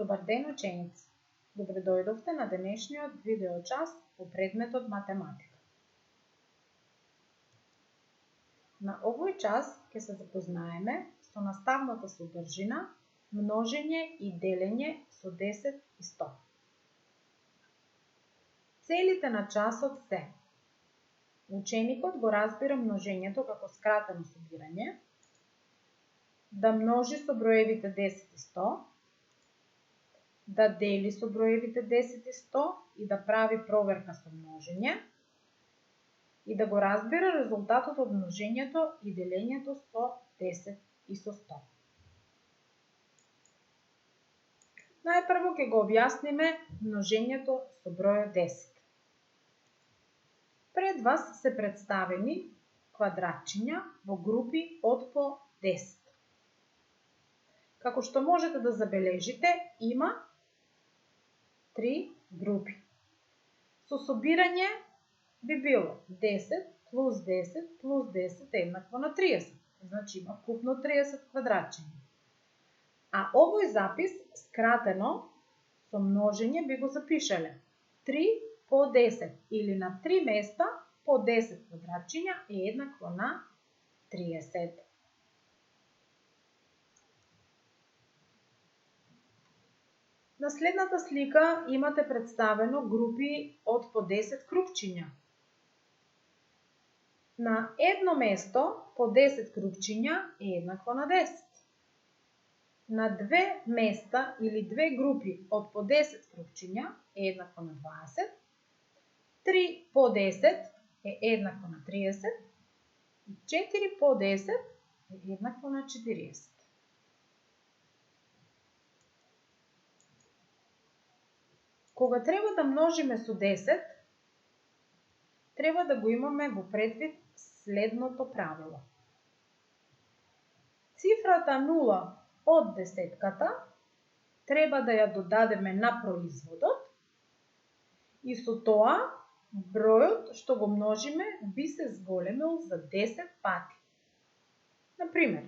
Добар ден, ученици! Добре дојдовте на денешниот видеочас по предметот математика. На овој час ќе се запознаеме со наставната содржина, множење и делење со 10 и 100. Целите на часот се: ученикот го разбира множењето како скратено собирање, да множи со броевите 10 и 100, да дели со броевите 10 и 100 и да прави проверка со множење и да го разбира резултатот од множењето и делењето со 10 и со 100. Најпрво ќе го објасниме множењето со бројот 10. Пред вас се представени квадратчиња во групи од по 10. Како што можете да забележите, има 3 групи. Со собирање би било 10 плюс 10 плюс 10 еднакво на 30. Значи има вкупно 30 квадратчиња. А овој запис скратено со множење би го запишале 3 по 10 или на 3 места по 10 квадратчиња е еднакво на 30. На следната слика имате представено групи од по 10 крупчиња. На едно место по 10 крупчиња е еднакво на 10. На две места или две групи од по 10 крупчиња е еднакво на 20. 3 по 10 е еднакво на 30. И 4 по 10 е еднакво на 40. Кога треба да множиме со 10, треба да го имаме во предвид следното правило. Цифрата 0 од десетката треба да ја додадеме на производот и со тоа бројот што го множиме би се зголемил за 10 пати. Например,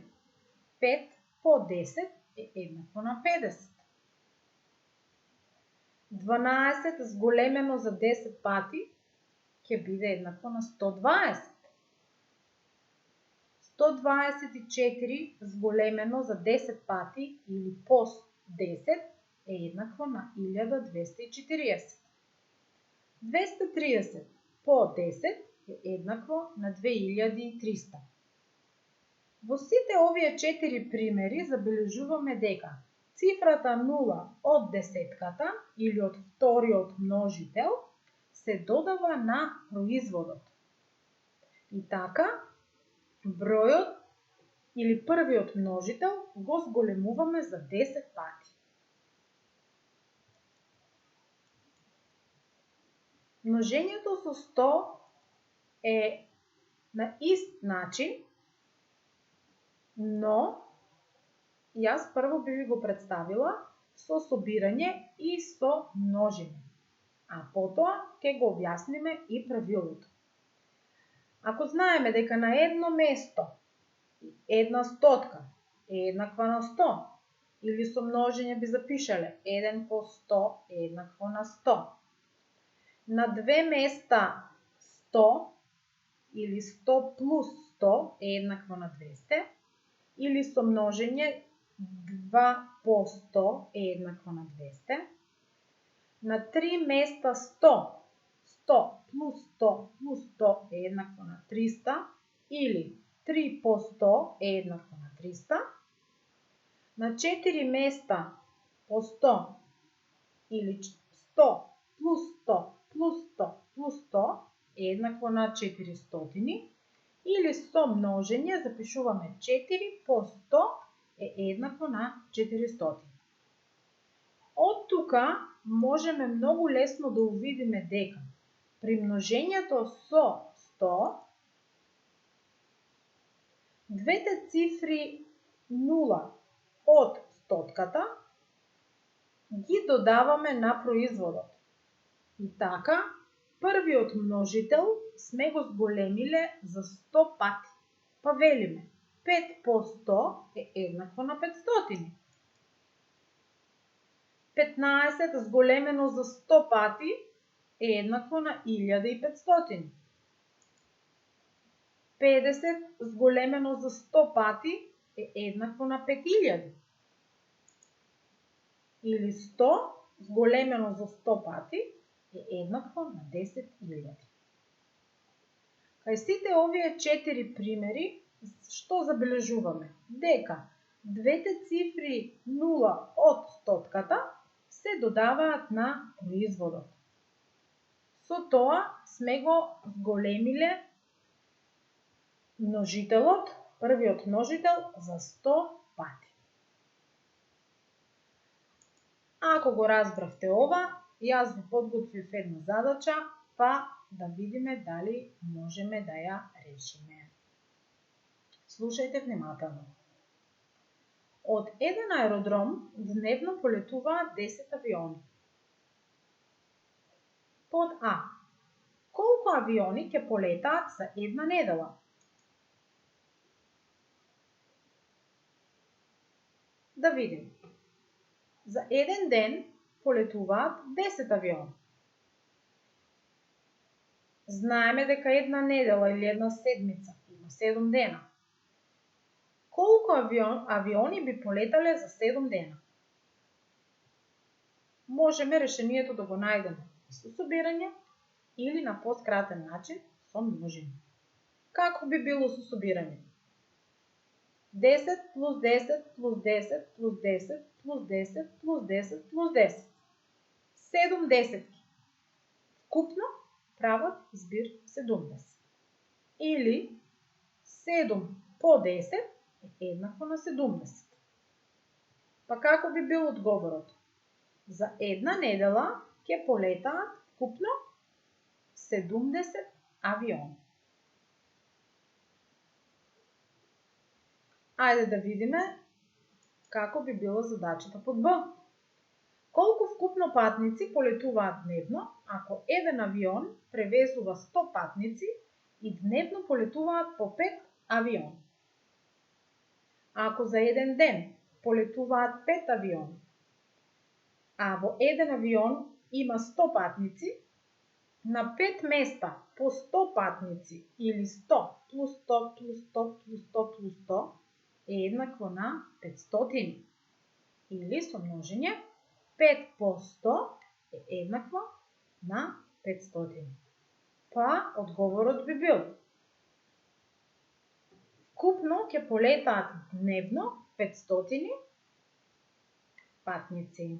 5 по 10 е еднакво на 50. 12 зголемено за 10 пати ќе биде еднакво на 120. 124 зголемено за 10 пати или по 10 е еднакво на 1240. 230 по 10 е еднакво на 2300. Во сите овие 4 примери забележуваме дека цифрата 0 од десетката или од вториот множител се додава на производот. И така, бројот или првиот множител го зголемуваме за 10 пати. Множењето со 100 е на ист начин, но јас прво би ви го представила со собирање и со множење, а потоа ќе го објасниме и правилото. Ако знаеме дека на едно место една стотка е еднаква на 100, или со множење би запишале 1 по 100 е еднакво на 100. На две места 100 или 100 плюс 100 е еднакво на 200, или со множење 2 по 100 е еднакво на 200. На 3 места 100, 100 плюс 100 плюс 100 е еднакво на 300, или 3 по 100 е еднакво на 300. На 4 места по 100, или 100 плюс 100 плюс 100 плюс 100 е еднакво на 400, или со множење запишуваме 4 по 100 е еднакво на 400. Од тука можеме многу лесно да увидиме дека при множењето со 100 двете цифри 0 од стотката ги додаваме на производот. И така, првиот множител сме го зголемиле за 100 пати. Па велиме 5 по 100 е еднакво на 500. 15 зголемено за 100 пати е еднакво на 1500. 50 зголемено за 100 пати е еднакво на 5000. Или 100 зголемено за 100 пати е еднакво на 10.000. Кај сите овие 4 примери, што забележуваме? Дека двете цифри 0 од стотката се додаваат на производот. Со тоа сме го зголемиле множителот, првиот множител за 100 пати. Ако го разбравте ова, јас ви подготвив една задача, па да видиме дали можеме да ја решиме. Слушајте внимателно. Од еден аеродром дневно полетуваат 10 авиони. Под А. Колку авиони ќе полетаат за една недела? Да видим. За еден ден полетуваат 10 авиони. Знаеме дека една недела или една седмица има 7 дена. Колку авиони би полетале за 7 дена? Можеме решението да го најдеме со собирање или на поскратен начин со множење. Како би било со собирање? 10 плюс 10 плюс 10 плюс 10 плюс 10 плюс 10 плюс 10. 7 десетки. Вкупно прават избир 70. Или 7 по 10 е еднакво на 70. Па како би бил одговорот? За една недела ќе полетаат вкупно 70 авиони. Ајде да видиме како би била задачата под Б. Колку вкупно патници полетуваат дневно, ако еден авион превезува 100 патници и дневно полетуваат по 5 авиони? Ако за еден ден полетуваат 5 авиони, а во еден авион има 100 патници, на 5 места по 100 патници или 100 плюс 100 плюс 100 плюс 100 плюс 100 е еднакво на 500. Или со множење 5 по 100 е еднакво на 500. Па одговорот би бил: вкупно ќе полетаат дневно 500 патници.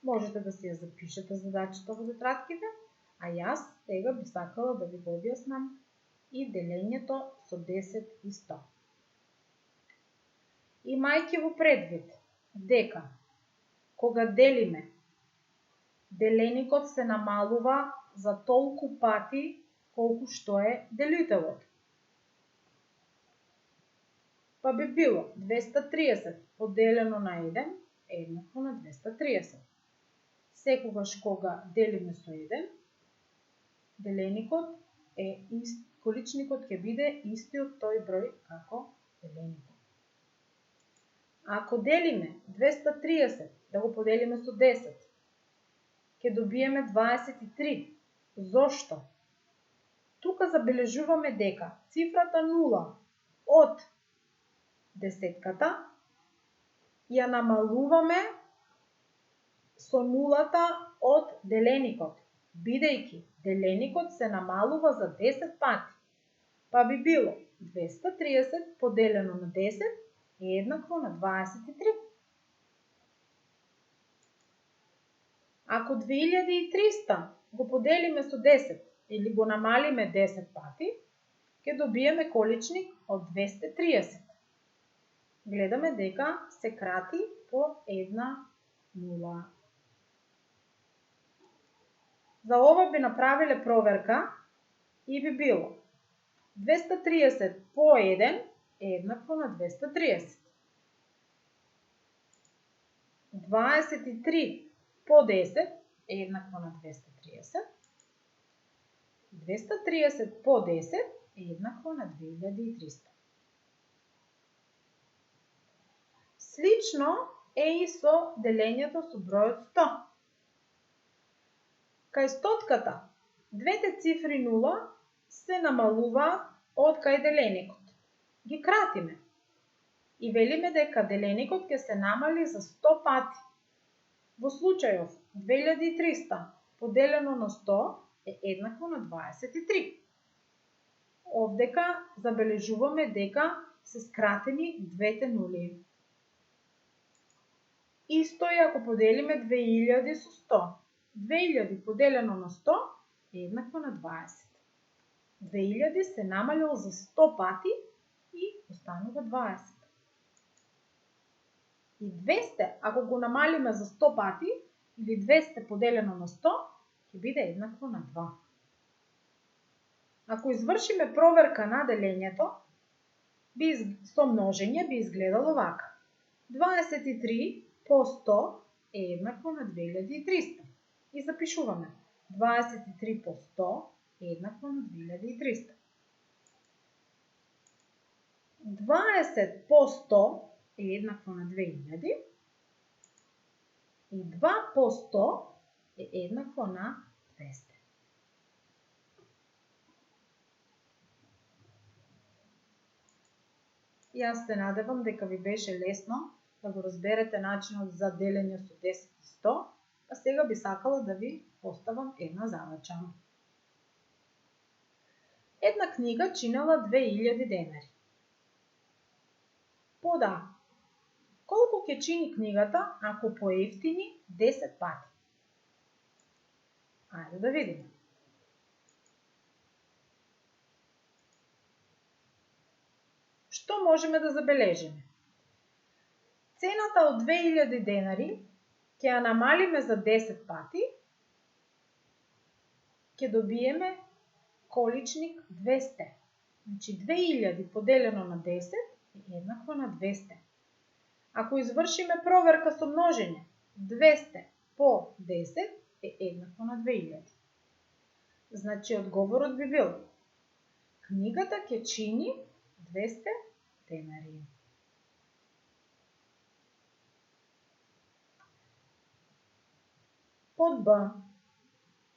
Можете да си ја запишете задачата во тетрадките, а јас сега би сакала да ви го објаснам и делењето со 10 и 100. Имајќи во предвид дека кога делиме, деленикот се намалува за толку пати колку што е делителот. Па би било 230 поделено на 1 е еднакво на 230. Секогаш кога делиме со 1, деленикот е количникот ќе биде истиот тој број како деленикот. Ако делиме 230 да го поделиме со 10, ќе добиеме 23. Зошто? Тука забележуваме дека цифрата 0 од десетката ја намалуваме со нулата од деленикот, бидејќи деленикот се намалува за 10 пати. Па би било 230 поделено на 10 е еднакво на 23. Ако 2300 го поделиме со 10 или го намалиме 10 пати, ќе добиеме количник од 230. Гледаме дека се крати по една нула. За ова би направиле проверка и би било 230 по 1 е еднакво на 230. 23 по 10 е еднакво на 230. 230 по 10 е еднакво на 2300. Слично е и со делењето со бројот 100. Кај стотката, двете цифри 0 се намалуваат од кај деленикот. Ги кратиме и велиме дека деленикот ќе се намали за 100 пати. Во случајов 2300 поделено на 100 е еднакво на 23. Овдека забележуваме дека се скратени двете нули. Исто и ако поделиме 2000 со 100. 2000 поделено на 100 е еднакво на 20. 2000 се намалил за 100 пати и останува 20. И 200, ако го намалиме за 100 пати, или 200 поделено на 100, ќе биде еднакво на 2. Ако извршиме проверка на делењето, со множење би изгледало вака. 23 по 100 е еднакво на 2300. И запишуваме 23 по 100 е еднакво на 2300. 20 по 100 е еднакво на 2000. И 2 по 100 е еднакво на 200. И аз се надевам дека ви беше лесно да го разберете начинот за делење со 10 и 100, а сега би сакала да ви поставам една задача. Една книга чинела 2000 денари. Пода, колку ќе чини книгата ако поевтини 10 пати? Ајде да видиме. Што можеме да забележиме? Цената од 2000 денари ќе ја намалиме за 10 пати, ќе добиеме количник 200. Значи 2000 поделено на 10 е еднакво на 200. Ако извршиме проверка со множење, 200 по 10 е еднакво на 2000. Значи одговорот би бил: книгата ќе чини 200 денари. Под Б.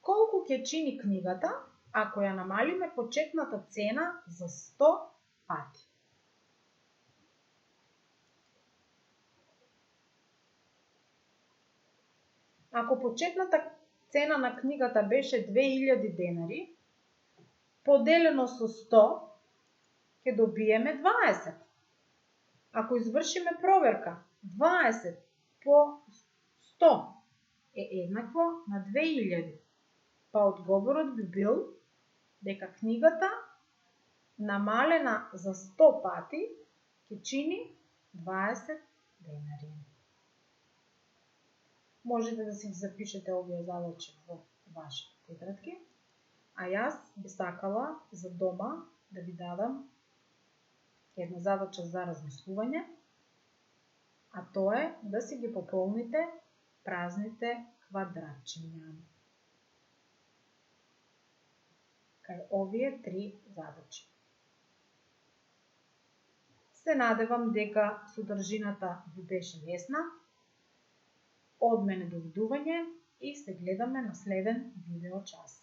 Колку ќе чини книгата ако ја намалиме почетната цена за 100 пати? Ако почетната цена на книгата беше 2000 денари, поделено со 100, ќе добиеме 20. Ако извршиме проверка, 20 по 100 е еднакво на 2000. Па одговорот би бил дека книгата намалена за 100 пати ќе чини 20 денари. Можете да си запишете овие задачи во вашите тетрадки, а јас би сакала за дома да ви дадам една задача за размислување, а тоа е да си ги пополните празните квадратчиња. Кај овие три задачи. Се надевам дека содржината ви беше лесна. Од мене довидување и се гледаме на следен видеочас.